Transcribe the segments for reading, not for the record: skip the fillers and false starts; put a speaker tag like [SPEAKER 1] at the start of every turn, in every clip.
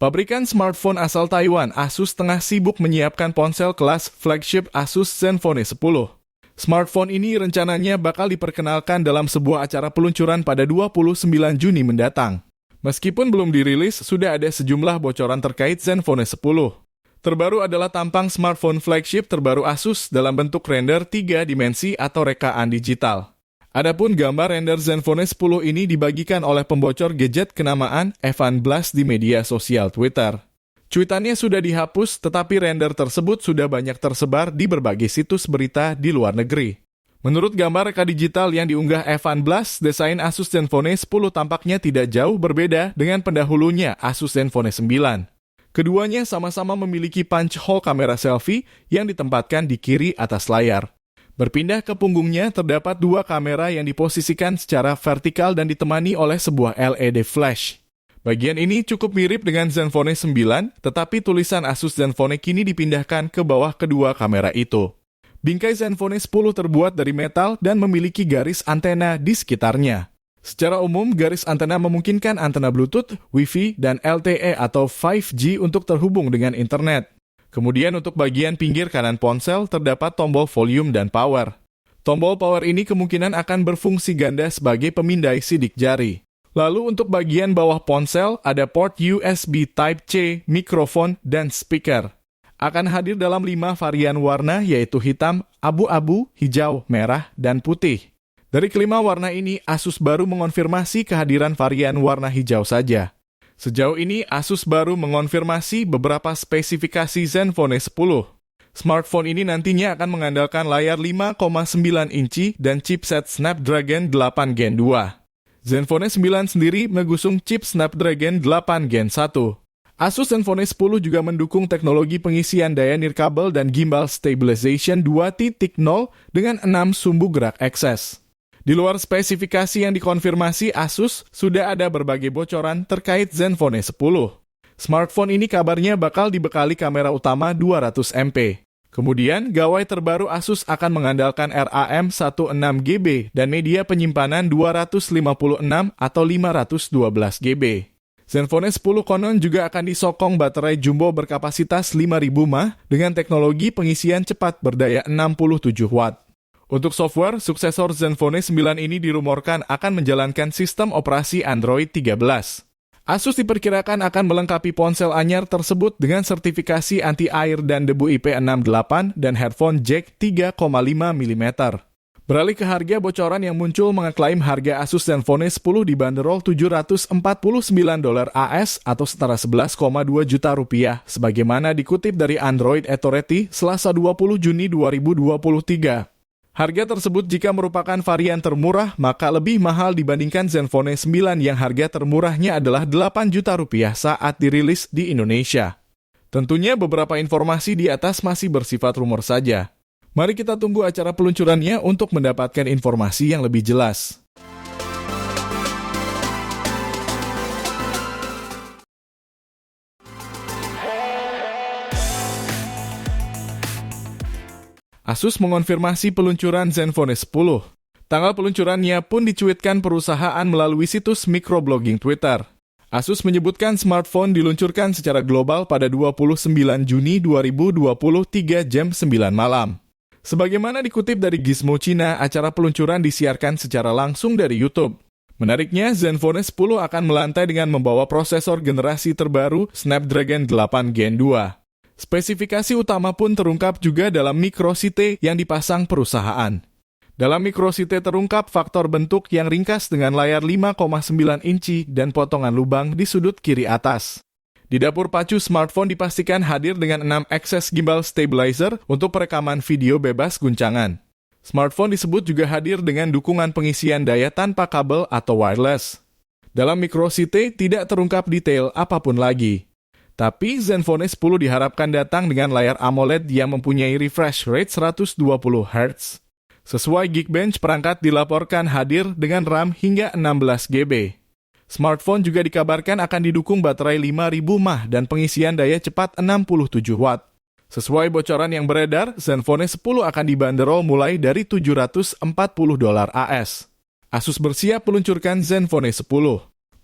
[SPEAKER 1] Pabrikan smartphone asal Taiwan, Asus tengah sibuk menyiapkan ponsel kelas flagship Asus Zenfone 10. Smartphone ini rencananya bakal diperkenalkan dalam sebuah acara peluncuran pada 29 Juni mendatang. Meskipun belum dirilis, sudah ada sejumlah bocoran terkait Zenfone 10. Terbaru adalah tampang smartphone flagship terbaru Asus dalam bentuk render 3 dimensi atau rekaan digital. Adapun gambar render Zenfone 10 ini dibagikan oleh pembocor gadget kenamaan Evan Blass di media sosial Twitter. Cuitannya sudah dihapus, tetapi render tersebut sudah banyak tersebar di berbagai situs berita di luar negeri. Menurut gambar reka digital yang diunggah Evan Blass, desain Asus Zenfone 10 tampaknya tidak jauh berbeda dengan pendahulunya Asus Zenfone 9. Keduanya sama-sama memiliki punch hole kamera selfie yang ditempatkan di kiri atas layar. Berpindah ke punggungnya, terdapat dua kamera yang diposisikan secara vertikal dan ditemani oleh sebuah LED flash. Bagian ini cukup mirip dengan Zenfone 9, tetapi tulisan Asus Zenfone kini dipindahkan ke bawah kedua kamera itu. Bingkai Zenfone 10 terbuat dari metal dan memiliki garis antena di sekitarnya. Secara umum, garis antena memungkinkan antena Bluetooth, Wi-Fi, dan LTE atau 5G untuk terhubung dengan internet. Kemudian untuk bagian pinggir kanan ponsel terdapat tombol volume dan power. Tombol power ini kemungkinan akan berfungsi ganda sebagai pemindai sidik jari. Lalu untuk bagian bawah ponsel ada port USB Type-C, mikrofon, dan speaker. Akan hadir dalam 5 varian warna yaitu hitam, abu-abu, hijau, merah, dan putih. Dari kelima warna ini, Asus baru mengonfirmasi kehadiran varian warna hijau saja. Sejauh ini, Asus baru mengonfirmasi beberapa spesifikasi Zenfone 10. Smartphone ini nantinya akan mengandalkan layar 5,9 inci dan chipset Snapdragon 8 Gen 2. Zenfone 9 sendiri mengusung chip Snapdragon 8 Gen 1. Asus Zenfone 10 juga mendukung teknologi pengisian daya nirkabel dan gimbal stabilization 2.0 dengan 6 sumbu gerak akses. Di luar spesifikasi yang dikonfirmasi Asus, sudah ada berbagai bocoran terkait Zenfone 10. Smartphone ini kabarnya bakal dibekali kamera utama 200 MP. Kemudian, gawai terbaru Asus akan mengandalkan RAM 16GB dan media penyimpanan 256 atau 512 GB. Zenfone 10 konon juga akan disokong baterai jumbo berkapasitas 5000 mAh dengan teknologi pengisian cepat berdaya 67 watt. Untuk software, suksesor Zenfone 9 ini dirumorkan akan menjalankan sistem operasi Android 13. Asus diperkirakan akan melengkapi ponsel anyar tersebut dengan sertifikasi anti-air dan debu IP68 dan headphone jack 3,5 mm. Beralih ke harga, bocoran yang muncul mengeklaim harga Asus Zenfone 10 dibanderol $749 AS atau setara 11,2 juta rupiah, sebagaimana dikutip dari Android Authority Selasa 20 Juni 2023. Harga tersebut jika merupakan varian termurah, maka lebih mahal dibandingkan Zenfone 9 yang harga termurahnya adalah 8 juta rupiah saat dirilis di Indonesia. Tentunya beberapa informasi di atas masih bersifat rumor saja. Mari kita tunggu acara peluncurannya untuk mendapatkan informasi yang lebih jelas. Asus mengonfirmasi peluncuran Zenfone 10. Tanggal peluncurannya pun dicuitkan perusahaan melalui situs microblogging Twitter. Asus menyebutkan smartphone diluncurkan secara global pada 29 Juni 2023 jam 9 malam. Sebagaimana dikutip dari Gizmo Cina, acara peluncuran disiarkan secara langsung dari YouTube. Menariknya, Zenfone 10 akan melantai dengan membawa prosesor generasi terbaru Snapdragon 8 Gen 2. Spesifikasi utama pun terungkap juga dalam microCT yang dipasang perusahaan. Dalam microCT terungkap faktor bentuk yang ringkas dengan layar 5,9 inci dan potongan lubang di sudut kiri atas. Di dapur pacu smartphone dipastikan hadir dengan 6 akses gimbal stabilizer untuk perekaman video bebas guncangan. Smartphone disebut juga hadir dengan dukungan pengisian daya tanpa kabel atau wireless. Dalam microCT tidak terungkap detail apapun lagi. Tapi Zenfone 10 diharapkan datang dengan layar AMOLED yang mempunyai refresh rate 120 Hz. Sesuai Geekbench, perangkat dilaporkan hadir dengan RAM hingga 16 GB. Smartphone juga dikabarkan akan didukung baterai 5000 mAh dan pengisian daya cepat 67 watt. Sesuai bocoran yang beredar, Zenfone 10 akan dibanderol mulai dari $740 AS. Asus bersiap meluncurkan Zenfone 10.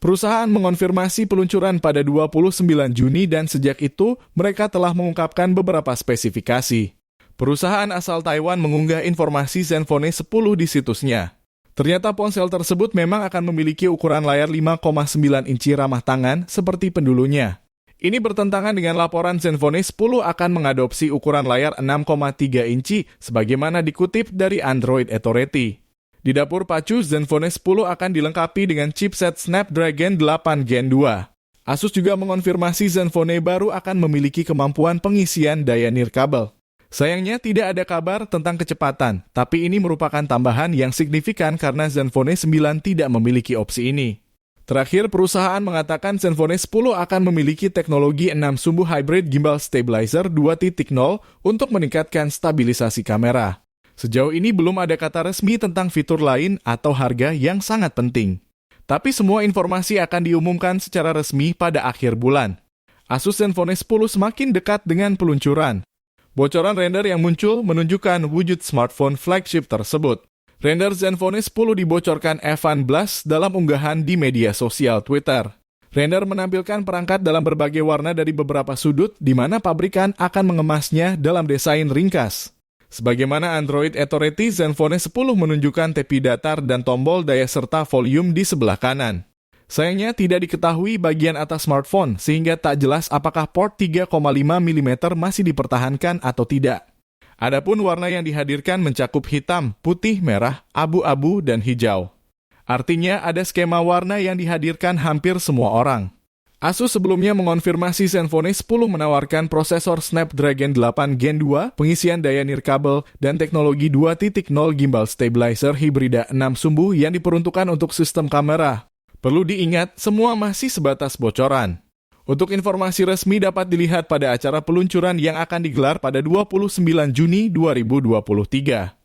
[SPEAKER 1] Perusahaan mengonfirmasi peluncuran pada 29 Juni dan sejak itu mereka telah mengungkapkan beberapa spesifikasi. Perusahaan asal Taiwan mengunggah informasi Zenfone 10 di situsnya. Ternyata ponsel tersebut memang akan memiliki ukuran layar 5,9 inci ramah tangan seperti pendulunya. Ini bertentangan dengan laporan Zenfone 10 akan mengadopsi ukuran layar 6,3 inci sebagaimana dikutip dari Android Authority. Di dapur pacu, Zenfone 10 akan dilengkapi dengan chipset Snapdragon 8 Gen 2. Asus juga mengonfirmasi Zenfone baru akan memiliki kemampuan pengisian daya nirkabel. Sayangnya tidak ada kabar tentang kecepatan, tapi ini merupakan tambahan yang signifikan karena Zenfone 9 tidak memiliki opsi ini. Terakhir, perusahaan mengatakan Zenfone 10 akan memiliki teknologi 6 sumbu hybrid gimbal stabilizer 2.0 untuk meningkatkan stabilisasi kamera. Sejauh ini belum ada kata resmi tentang fitur lain atau harga yang sangat penting. Tapi semua informasi akan diumumkan secara resmi pada akhir bulan. Asus Zenfone 10 semakin dekat dengan peluncuran. Bocoran render yang muncul menunjukkan wujud smartphone flagship tersebut. Render Zenfone 10 dibocorkan Evan Blass dalam unggahan di media sosial Twitter. Render menampilkan perangkat dalam berbagai warna dari beberapa sudut, di mana pabrikan akan mengemasnya dalam desain ringkas. Sebagaimana Android Authority, Zenfone 10 menunjukkan tepi datar dan tombol daya serta volume di sebelah kanan. Sayangnya tidak diketahui bagian atas smartphone, sehingga tak jelas apakah port 3,5 mm masih dipertahankan atau tidak. Adapun warna yang dihadirkan mencakup hitam, putih, merah, abu-abu, dan hijau. Artinya ada skema warna yang dihadirkan hampir semua orang. Asus sebelumnya mengonfirmasi Zenfone 10 menawarkan prosesor Snapdragon 8 Gen 2, pengisian daya nirkabel, dan teknologi 2.0 gimbal stabilizer hibrida 6 sumbu yang diperuntukkan untuk sistem kamera. Perlu diingat, semua masih sebatas bocoran. Untuk informasi resmi dapat dilihat pada acara peluncuran yang akan digelar pada 29 Juni 2023.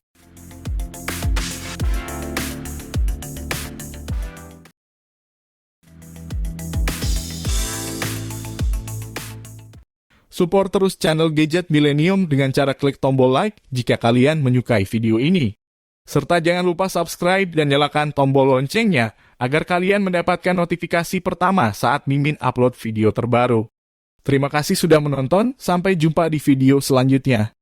[SPEAKER 1] Support terus channel Gadget Millennium dengan cara klik tombol like jika kalian menyukai video ini. Serta jangan lupa subscribe dan nyalakan tombol loncengnya agar kalian mendapatkan notifikasi pertama saat Mimin upload video terbaru. Terima kasih sudah menonton, sampai jumpa di video selanjutnya.